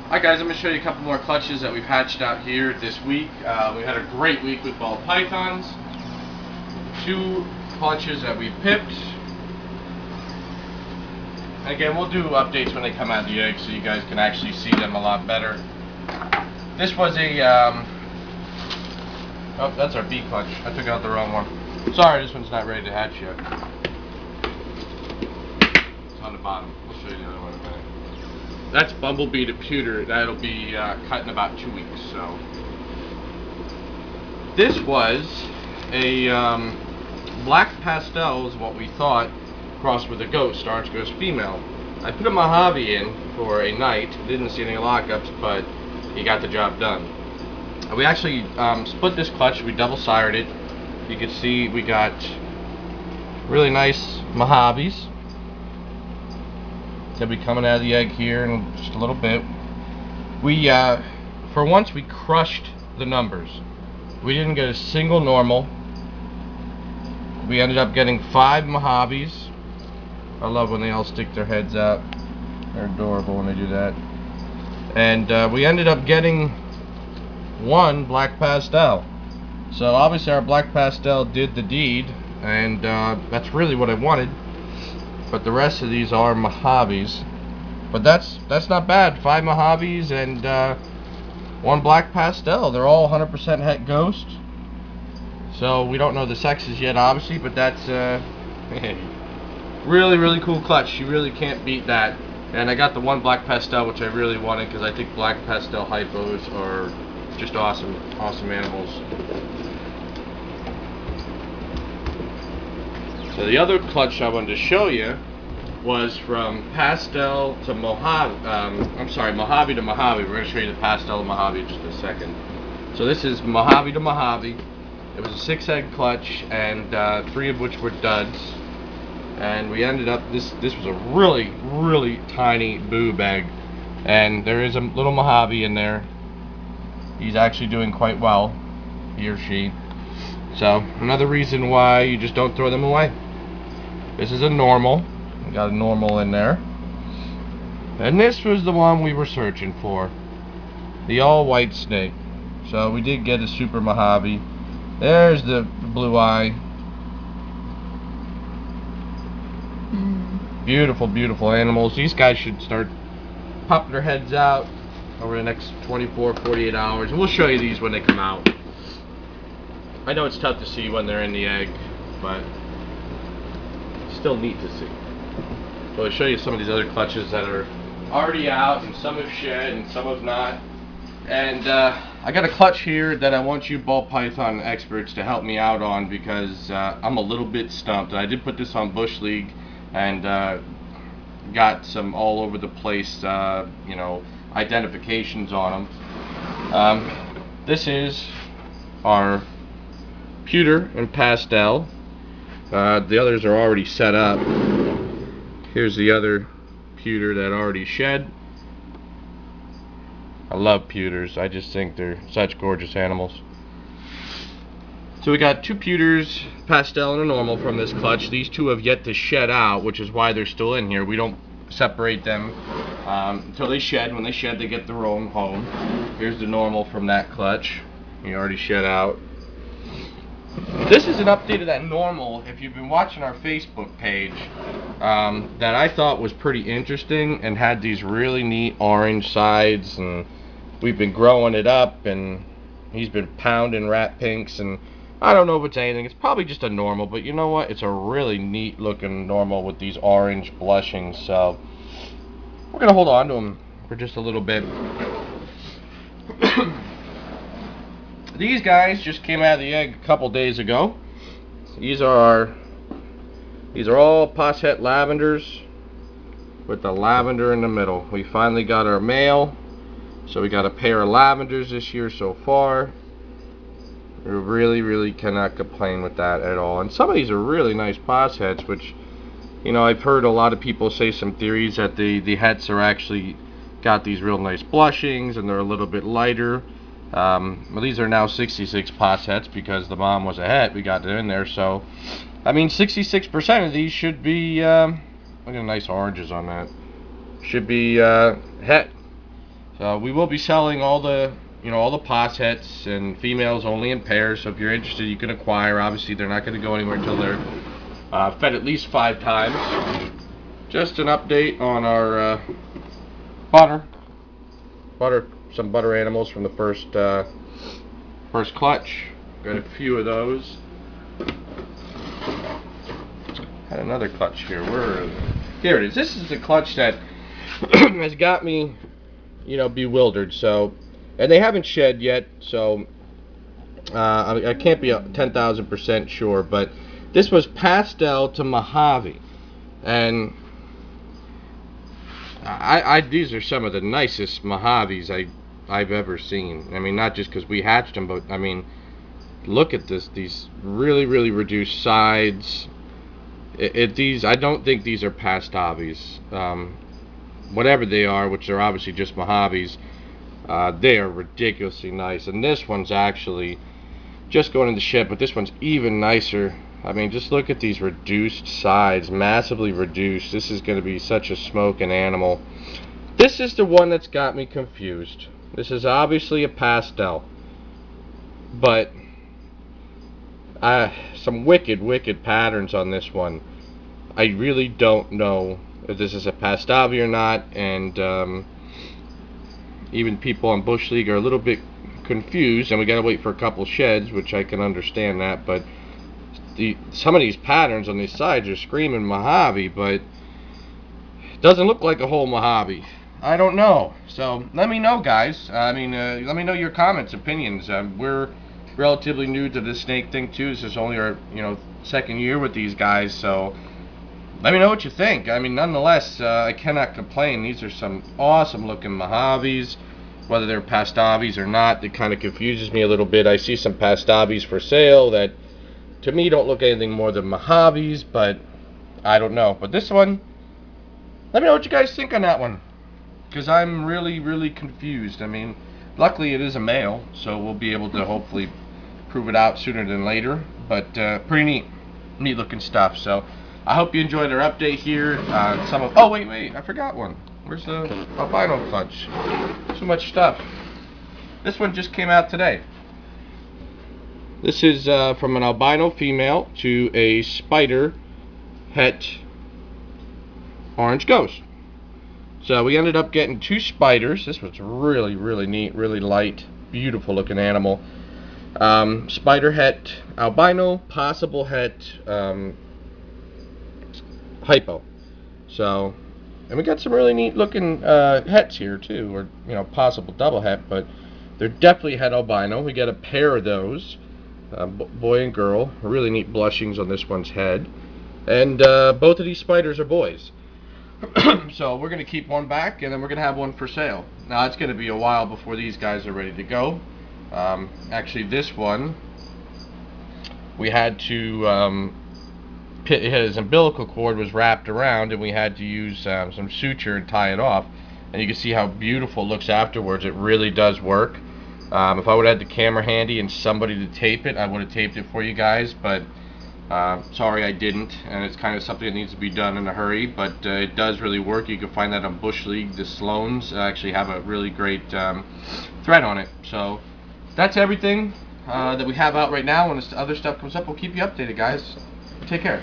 Hi guys, I'm going to show you a couple more clutches that we've hatched out here this week. We had a great week with ball pythons. 2 clutches that we pipped. And again, we'll do updates when they come out of the egg so you guys can actually see them a lot better. This was a, oh, that's our B clutch. I took out the wrong one. Sorry, this one's not ready to hatch yet. It's on the bottom. We'll show you the other one in a minute. That's Bumblebee to Pewter. That'll be cut in about 2 weeks. So this was a black pastel is what we thought, crossed with a ghost, orange ghost female. I put a Mojave in for a night. Didn't see any lockups, but he got the job done. We actually split this clutch. We double sired it. You can see we got really nice Mojaves. They'll be coming out of the egg here in just a little bit. We, for once, we crushed the numbers. We didn't get a single normal. We ended up getting 5 Mojaves. I love when they all stick their heads out. They're adorable when they do that. And we ended up getting 1 black pastel. So obviously our black pastel did the deed, and that's really what I wanted. But the rest of these are Mojaves. But that's not bad. 5 Mojaves and 1 black pastel. They're all 100% het ghost. So we don't know the sexes yet, obviously, but that's really cool clutch. You really can't beat that. And I got the 1 black pastel, which I really wanted because I think black pastel hypos are just awesome animals. So the other clutch I wanted to show you was from pastel to Mojave. Mojave to Mojave. We're going to show you the pastel to Mojave in just a second. So this is Mojave to Mojave. It was a 6-egg clutch, and 3 of which were duds. And we ended up, this was a really tiny boob egg. And there is a little Mojave in there. He's actually doing quite well, he or she. So another reason why you just don't throw them away. This is a normal. We got a normal in there. And this was the one we were searching for. The all-white snake. So we did get a super Mojave. There's the blue eye. Beautiful animals. These guys should start popping their heads out over the next 24-48 hours. And we'll show you these when they come out. I know it's tough to see when they're in the egg, but still neat to see. So I'll show you some of these other clutches that are already out, and some have shed and some have not. And I got a clutch here that I want you ball python experts to help me out on, because I'm a little bit stumped. I did put this on Bush League and got some all over the place you know, identifications on them. This is our pewter and pastel. The others are already set up. Here's the other pewter that already shed. I love pewters. I just think they're such gorgeous animals. So we got 2 pewters, pastel and a normal from this clutch. These 2 have yet to shed out, which is why they're still in here. We don't separate them until they shed. When they shed, they get their own home. Here's the normal from that clutch. He already shed out. This is an update of that normal, if you've been watching our Facebook page, that I thought was pretty interesting and had these really neat orange sides, and we've been growing it up, and he's been pounding rat pinks, and I don't know if it's anything. It's probably just a normal, but you know what? It's a really neat looking normal with these orange blushings, so we're going to hold on to him for just a little bit. These guys just came out of the egg a couple days ago. These are all Posset lavenders with the lavender in the middle. We finally got our male, so we got a pair of lavenders this year so far. We really cannot complain with that at all. And some of these are really nice Possets, which, you know, I've heard a lot of people say some theories that the hets are actually got these real nice blushings and they're a little bit lighter. Well, these are now 66 Possets because the mom was a het. We got it in there, so I mean 66% of these should be look at the nice oranges on that. Should be het. So we will be selling all the all the possets, and females only in pairs. So if you're interested, you can acquire. Obviously, they're not going to go anywhere until they're fed at least 5 times. Just an update on our some butter animals from the first clutch. Got a few of those. Had another clutch here. Here it is. This is the clutch that has got me, bewildered. So, and they haven't shed yet, so I can't be 10,000% sure. But this was pastel to Mojave, and these are some of the nicest Mojaves I've ever seen. I mean, not just because we hatched them, but I mean, look at this. These really, really reduced sides. These, I don't think these are pastavis. Whatever they are, which are obviously just Mojaves, they are ridiculously nice. And this one's actually just going in the shed, but this one's even nicer. I mean, just look at these reduced sides, massively reduced. This is going to be such a smoking animal. This is the one that's got me confused. This is obviously a pastel, but some wicked patterns on this one. I really don't know if this is a pastavi or not, and even people on Bush League are a little bit confused, and we gotta wait for a couple sheds, which I can understand that, but some of these patterns on these sides are screaming Mojave, but it doesn't look like a whole Mojave. I don't know. So let me know, guys. I mean, let me know your comments, opinions. We're relatively new to this snake thing too. This is only our second year with these guys, so let me know what you think. I mean, nonetheless, I cannot complain. These are some awesome looking Mojaves. Whether they're pastavis or not, it kind of confuses me a little bit. I see some pastavis for sale that to me don't look anything more than Mojaves, but I don't know. But this one, let me know what you guys think on that one, because I'm really confused. I mean, luckily it is a male, so we'll be able to hopefully prove it out sooner than later. But pretty neat looking stuff. So I hope you enjoyed our update here. Oh wait, I forgot one. Where's the albino clutch? So much stuff. This one just came out today. This is from an albino female to a spider het orange ghost. So we ended up getting 2 spiders. This was really neat, really light, beautiful looking animal. Spider het albino, possible het hypo. So, and we got some really neat looking hets here too, or possible double het, but they're definitely het albino. We got a pair of those, boy and girl. Really neat blushings on this one's head, and both of these spiders are boys. So we're going to keep one back, and then we're going to have one for sale. Now it's going to be a while before these guys are ready to go. Actually, this one we had to his umbilical cord was wrapped around, and we had to use some suture and tie it off, and you can see how beautiful it looks afterwards. It really does work. If I would have had the camera handy and somebody to tape it, I would have taped it for you guys, but sorry I didn't, and it's kind of something that needs to be done in a hurry, but it does really work. You can find that on Bush League. The Sloans actually have a really great thread on it. So that's everything that we have out right now. When this other stuff comes up, we'll keep you updated, guys. Take care.